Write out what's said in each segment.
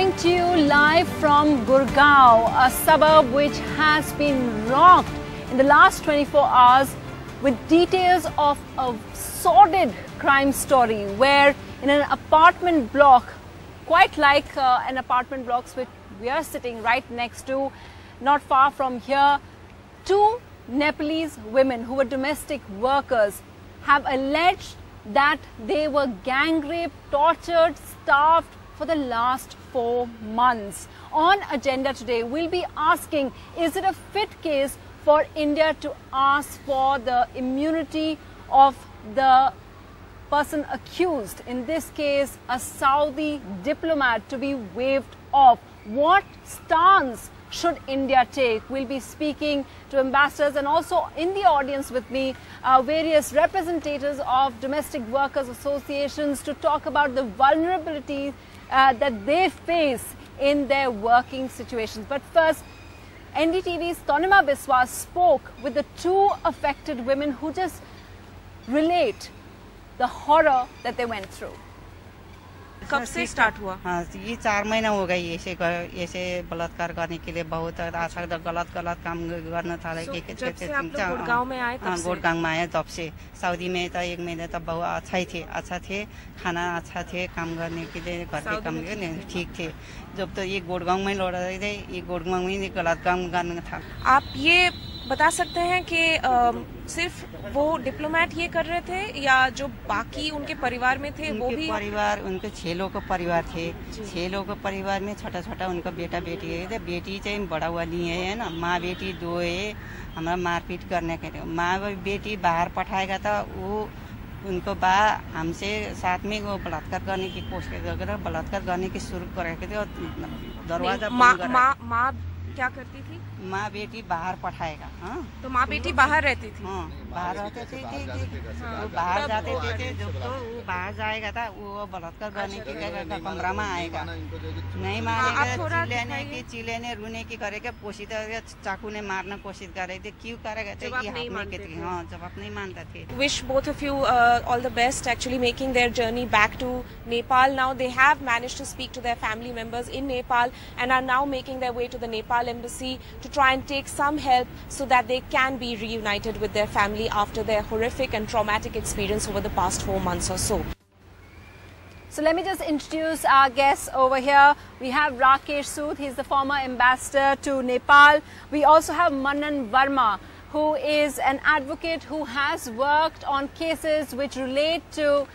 coming to you live from Gurgaon, a suburb which has been rocked in the last 24 hours with details of a sordid crime story where in an apartment block, quite like an apartment block which we are sitting right next to, not far from here, two Nepalese women who were domestic workers have alleged that they were gang raped, tortured, starved for the last 4 months. On agenda today, we'll be asking, is it a fit case for India to ask for the immunity of the person accused, in this case a Saudi diplomat, to be waived off? What stance should India take? We'll be speaking to ambassadors and also in the audience with me various representatives of domestic workers associations to talk about the vulnerabilities that they face in their working situations. But first, NDTV's Tanima Biswas spoke with the two affected women who just relate the horror that they went through. कब से start हुआ? हाँ, ये 4 महीना हो गई ऐसे बलात्कार करने के लिए बहुत अच्छा गलत काम करना था। जब से आप लोग गुड़गांव में आए तब से? गुड़गांव में आए तब से। सऊदी में तो 1 महीने तब बहुत अच्छा थे, खाना अच्छा थे, काम करने के लिए घर के काम ठीक थे। जब तो ये गुड़गांव में लौट रहे थे, ये गुड़गांव में गलत काम करना था। आप ये बता सकते हैं कि सिर्फ वो डिप्लोमेट ये कर रहे थे या जो बाकी उनके परिवार में थे वो भी? परिवार उनके 6 लोग का परिवार थे। 6 लोग का परिवार में छोटा उनका बेटा बेटी है। बेटी चाहिए बड़ा वाली है ना, माँ बेटी 2 है। हमारा मारपीट करने के लिए माँ बेटी बाहर पठाएगा था, वो उनको हमसे साथ में वो बलात्कार करने की कोशिश कर, बलात्कार करने की शुरू करे थे और दरवाजा माँ क्या करती थी? माँ बेटी बाहर पठाएगा। हाँ, तो माँ बेटी बाहर रहती थी? हाँ, बाहर रहते थे। वो बाहर जाते थे, जब तो वो बाहर जाएगा था, वो बलात्कार करने की कमरा में आएगा, नहीं मारेगा, चिल्लाने रोने की करेगा, कोशिश चाकू ने मारना कोशिश कर रहे थे। क्यों करेगा? हाँ, जब आप नहीं मानते थे। Wish both of you all the best actually making their journey back to Nepal. Now they have managed to speak to their family members in Nepal and are now making their way to the Nepal embassy to try and take some help so that they can be reunited with their family after their horrific and traumatic experience over the past 4 months or so. So let me just introduce our guests over here. We have Rakesh Sood, he's the former ambassador to Nepal. We also have Manan Verma, who is an advocate who has worked on cases which relate to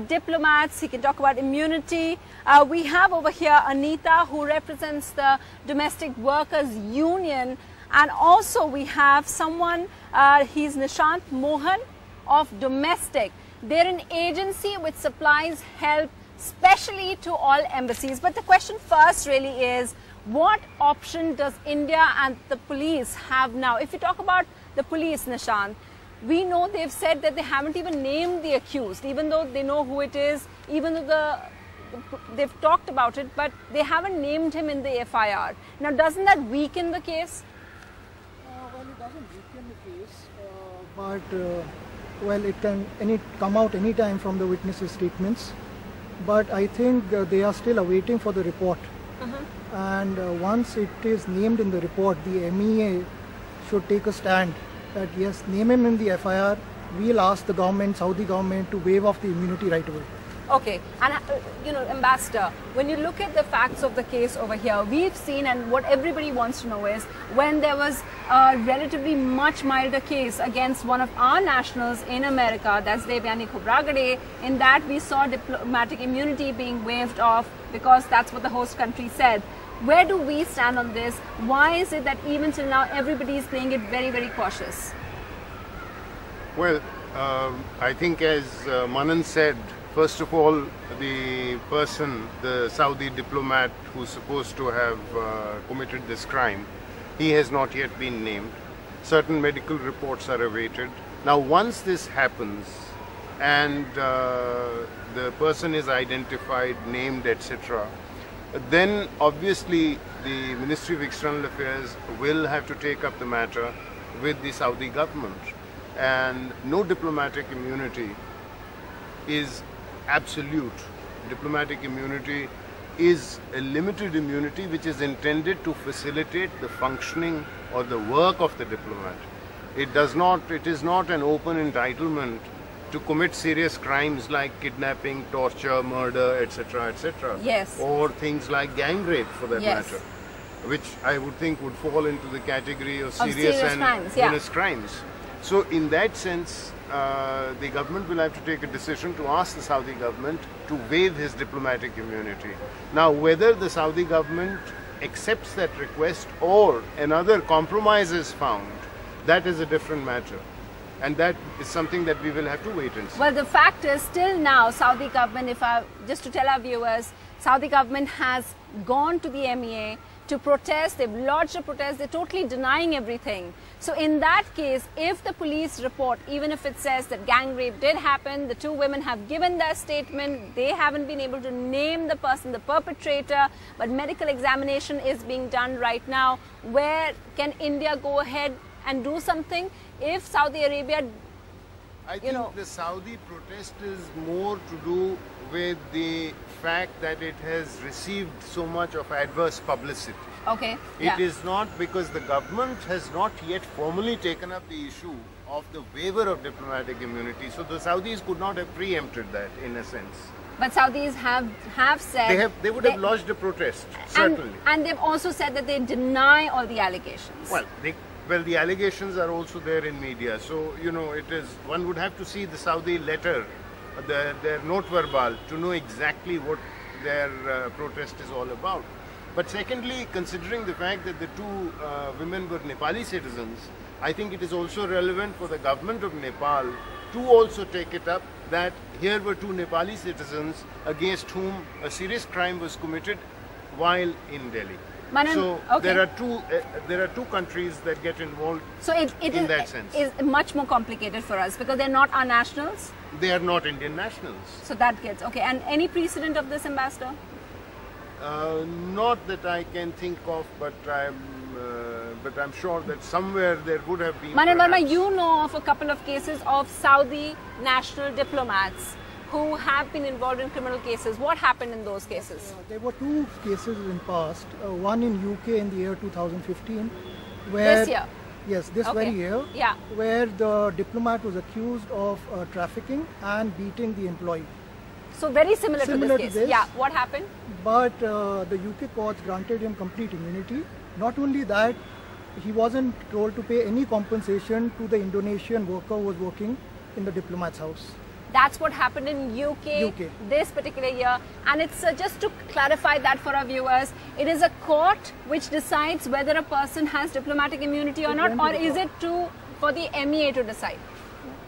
diplomats. He can talk about immunity. We have over here Anita, who represents the Domestic Workers Union. And also we have someone, he's Nishant Mohan of Domestic. They're an agency which supplies help specially to all embassies. But the question first really is, what option does India and the police have now? If you talk about the police, Nishant, we know they've said that they haven't even named the accused, even though they know who it is, even though they've talked about it, but they haven't named him in the FIR. Now, doesn't that weaken the case? Well, it doesn't weaken the case, but well, it can come out any time from the witnesses' statements. But I think they are still awaiting for the report. And once it is named in the report, the MEA should take a stand that yes, name him in the FIR. We'll ask the government, Saudi government, to waive off the immunity right away. Okay, and you know, Ambassador, when you look at the facts of the case over here, we've seen, and what everybody wants to know is, when there was a relatively much milder case against one of our nationals in America, that's Devyani Khobragade, in that we saw diplomatic immunity being waived off because that's what the host country said. Where do we stand on this? Why is it that even till now everybody is playing it very, very cautious? Well, I think as Manan said, first of all, the person, the Saudi diplomat who's supposed to have committed this crime, he has not yet been named. Certain medical reports are awaited. Now, once this happens and the person is identified, named, etc., then obviously the Ministry of External Affairs will have to take up the matter with the Saudi government. And no diplomatic immunity is absolute. Diplomatic immunity is a limited immunity which is intended to facilitate the functioning or the work of the diplomat. It is not an open entitlement to commit serious crimes like kidnapping, torture, murder, etc., etc. Yes. Or things like gang rape, for that Yes. matter, which I would think would fall into the category of serious and crimes, yeah. heinous crimes. So in that sense, the government will have to take a decision to ask the Saudi government to waive his diplomatic immunity. Now, whether the Saudi government accepts that request or another compromise is found, that is a different matter. And that is something that we will have to wait and see. Well, the fact is, still now, Saudi government, just to tell our viewers, Saudi government has gone to the MEA to protest. They've lodged a protest. They're totally denying everything. So in that case, if the police report, even if it says that gang rape did happen, the two women have given their statement, they haven't been able to name the person, the perpetrator, but medical examination is being done right now. Where can India go ahead and do something if Saudi Arabia, I think the Saudi protest is more to do with the fact that it has received so much of adverse publicity. okay, It is not because the government has not yet formally taken up the issue of the waiver of diplomatic immunity. So the Saudis could not have preempted that in a sense. but Saudis have said They would have lodged a protest, certainly. and they've also said that they deny all the allegations. Well, the allegations are also there in media. So, one would have to see the Saudi letter, their note verbal, to know exactly what their protest is all about. But secondly, considering the fact that the two women were Nepali citizens, I think it is also relevant for the government of Nepal to also take it up that here were two Nepali citizens against whom a serious crime was committed while in Delhi. Manan, so okay. there are two countries that get involved. So it in that sense is much more complicated for us because they're not our nationals. They are not Indian nationals. So that gets okay. And any precedent of this, Ambassador? Not that I can think of, but I'm sure that somewhere there would have been. Manan Verma, you know of a couple of cases of Saudi national diplomats who have been involved in criminal cases. What happened in those cases? There were two cases in past. One in UK in the year 2015, where This year? Yes, this Okay. very year. Yeah. Where the diplomat was accused of trafficking and beating the employee. So very similar to Similar this to case. this. Yeah. What happened? But the UK courts granted him complete immunity. Not only that, he wasn't told to pay any compensation to the Indonesian worker who was working in the diplomat's house. That's what happened in UK this particular year. And it's just to clarify that for our viewers, it is a court which decides whether a person has diplomatic immunity or not, or is it for the MEA to decide?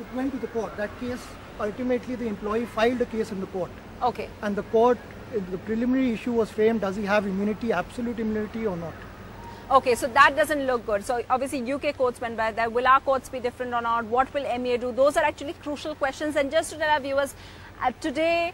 It went to the court. That case, ultimately the employee filed a case in the court. Okay. And the court, the preliminary issue was framed, does he have immunity, absolute immunity or not? Okay, so that doesn't look good. So obviously UK courts went by that. Will our courts be different or not? What will MEA do? Those are actually crucial questions. And just to tell our viewers, today,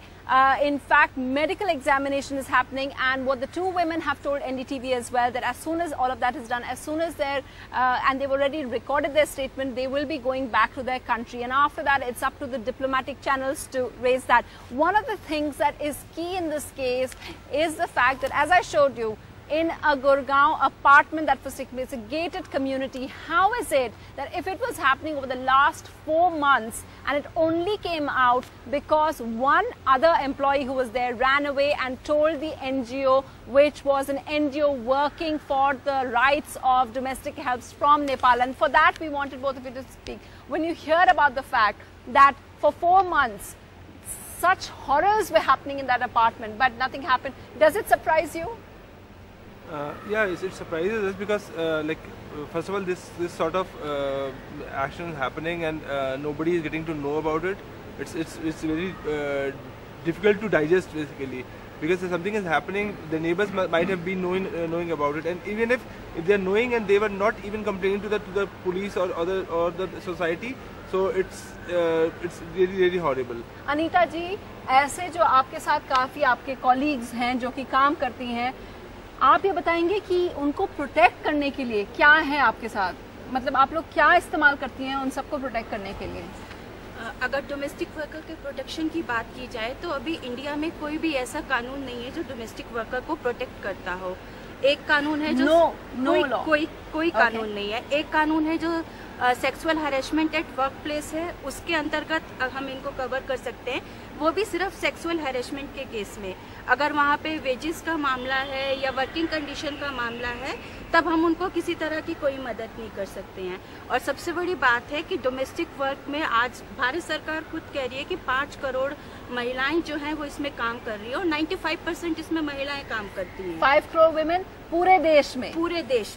in fact, medical examination is happening. And what the two women have told NDTV as well, that as soon as all of that is done, as soon as and they've already recorded their statement, they will be going back to their country. And after that, it's up to the diplomatic channels to raise that. One of the things that is key in this case is the fact that, as I showed you, in a Gurgaon apartment that was taking place, a gated community, how is it that if it was happening over the last 4 months and it only came out because one other employee who was there ran away and told the NGO, which was an NGO working for the rights of domestic helps from Nepal, and for that we wanted both of you to speak. When you hear about the fact that for 4 months such horrors were happening in that apartment but nothing happened, does it surprise you? Yeah, it surprises us because, first of all, this sort of action is happening and nobody is getting to know about it. It's very difficult to digest basically, because if something is happening, the neighbors might have been knowing about it, and even if they are knowing and they were not even complaining to the police or the society, so it's really horrible. Anita जी, ऐसे जो आपके साथ काफी आपके colleagues हैं जो कि काम करती हैं, आप ये बताएंगे कि उनको प्रोटेक्ट करने के लिए क्या है आपके साथ, मतलब आप लोग क्या इस्तेमाल करती हैं उन सबको प्रोटेक्ट करने के लिए? अगर डोमेस्टिक वर्कर के प्रोटेक्शन की बात की जाए तो अभी इंडिया में कोई भी ऐसा कानून नहीं है जो डोमेस्टिक वर्कर को प्रोटेक्ट करता हो। एक कानून है जो कोई कानून नहीं है। एक कानून है जो sexual harassment at work place है, उसके अंतर्गत हम इनको कवर कर सकते हैं, वो भी सिर्फ सेक्सुअल हैरेसमेंट के केस में। अगर वहाँ पे वेजेस का मामला है या वर्किंग कंडीशन का मामला है तब हम उनको किसी तरह की कोई मदद नहीं कर सकते हैं। और सबसे बड़ी बात है कि डोमेस्टिक वर्क में आज भारत सरकार खुद कह रही है कि 5 करोड़ महिलाएं जो हैं वो इसमें काम कर रही है और 95% इसमें महिलाएं काम करती हैं। 5 crore women पूरे देश में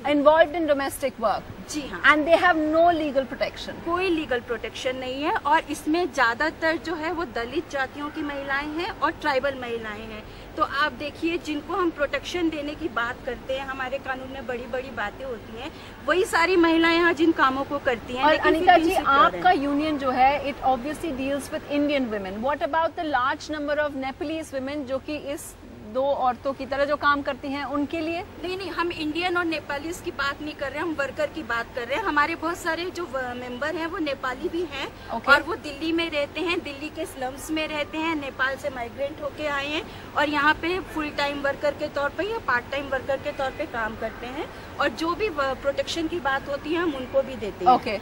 involved in domestic work. जी हाँ। And they have no legal protection. कोई लीगल प्रोटेक्शन नहीं है और इसमें ज्यादातर जो है वो दलित जातियों की महिलाएं हैं और ट्राइबल महिलाएं हैं। तो आप देखिए, जिनको हम प्रोटेक्शन देने की बात करते हैं, हमारे कानून में बड़ी बड़ी बातें होती हैं, वही सारी महिलाएं यहाँ जिन कामों को करती हैं। और अनिता जी, आपका यूनियन जो है it obviously deals with Indian women. What about the large number of Nepalese women जो कि इस 2 औरतों की तरह जो काम करती हैं उनके लिए? नहीं, हम इंडियन और नेपालीज की बात नहीं कर रहे हैं, हम वर्कर की बात कर रहे हैं। हमारे बहुत सारे जो मेंबर हैं वो नेपाली भी हैं और वो दिल्ली में रहते हैं, दिल्ली के स्लम्स में रहते हैं, नेपाल से माइग्रेंट होके आए हैं और यहाँ पे फुल टाइम वर्कर के तौर पे या पार्ट टाइम वर्कर के तौर पे काम करते हैं और जो भी प्रोटेक्शन की बात होती है हम उनको भी देते हैं।